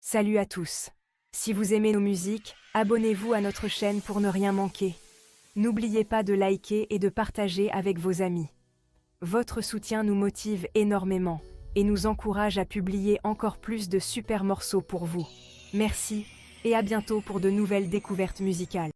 Salut à tous. Si vous aimez nos musiques, abonnez-vous à notre chaîne pour ne rien manquer. N'oubliez pas de liker et de partager avec vos amis. Votre soutien nous motive énormément et nous encourage à publier encore plus de super morceaux pour vous. Merci et à bientôt pour de nouvelles découvertes musicales.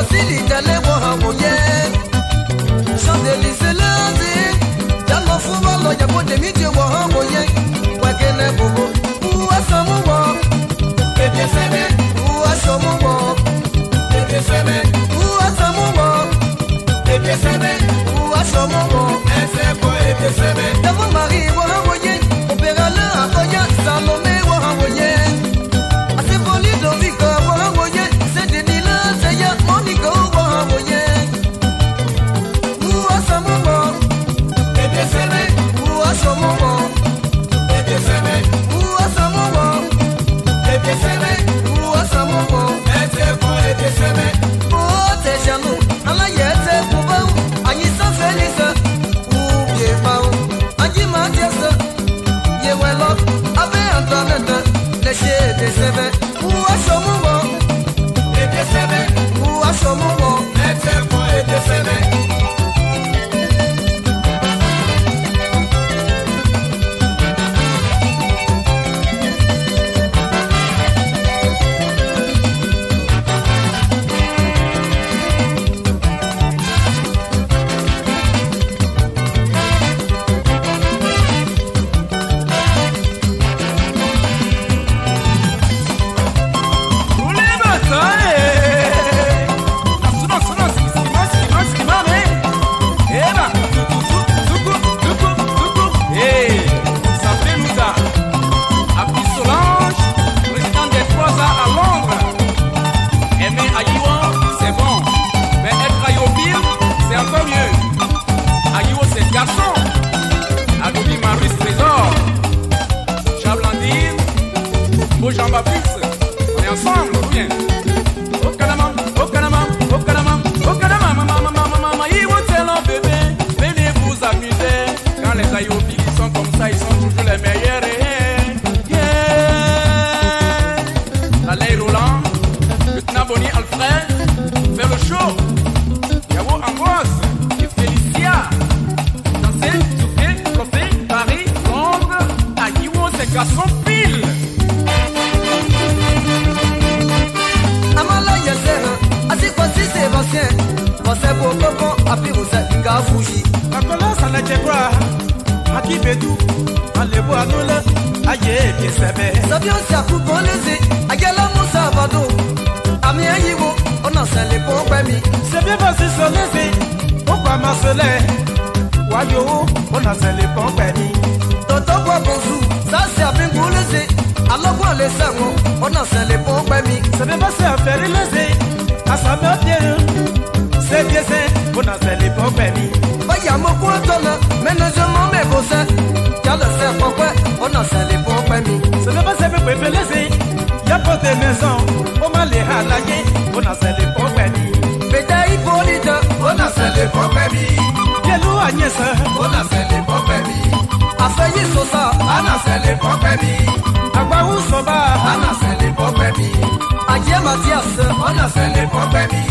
Sili Dale Wahamoye, Chandeli Seladi, Jalo Fubalo, Yabo de Midi Wahamoye, Wagene Bobo, Uasamuwa, Baby Sebe, Uasamuwa, Baby Sebe, Uasamuwa, Baby Sebe, Uasamuwa, Baby Sebe, Davo Marie Wahamoye, Opéra Le Akoya, Salome Wahamoye, Asepoli Dovika Wahamoye, Sedinila Seya Monica Wahamoye, Uasamuwa, Baby Sebe, Uasamuwa, Baby Sebe, Uasamuwa, Baby Sebe, Uasamuwa, Baby Sebe, Oh Tejano, Alayete Kubau, Anissa Felisa, Ubie Anji Matiasa, Yewelo, Abe Antoneta, Leshe de Sebe, Uasamuwa, Baby Sebe, Uasamuwa, Baby Sebe. Jean-Baptiste, on est ensemble, ou bien? Oh Kanama, oh Kanama, oh Kanama, oh Kanama, maman, ils vont tellement bébé, venez vous amuser. Quand les aïophiles ils sont comme ça, ils sont toujours les meilleurs. Yeah. Alain Roland, lieutenant Bonnie Alfred, fait le show. Yavo Ambroise, et Félicia, danser, souffler, profiter, Paris, Londres, Aïwo, ces garçons pile. Você bobo api você inga fuji. Akola sana chekwa, aki bedu, alebo anola, aye kesebe. Sabio si akubonezi, agela musa bado. Ami ayiwo, ona sele pompe mi. Sebe basi solezi, okwa masole. Wayo, ona sele pompe mi. Toto kwa bonzu, sasi abingulezi. Alokwa lesango, ona sele pompe mi. Sebe basi aferi lezi, asabe obieru. C'est bien c'est, on a fait les problèmes. Vaya mo kuatona, menajement me bosse. Y'a le faire pourquoi, on a fait les problèmes. Ce n'est pas ça me peut laisser. Y'a pas de maison, on m'a les halayé, on a fait les problèmes. Bétail polite, on a fait les problèmes. Y'a l'eau Agnès, on a fait les problèmes. Affayi Sosa, on a fait les problèmes. Agbaou Soba, on a fait les problèmes. Aye Mathias, on a fait les problèmes.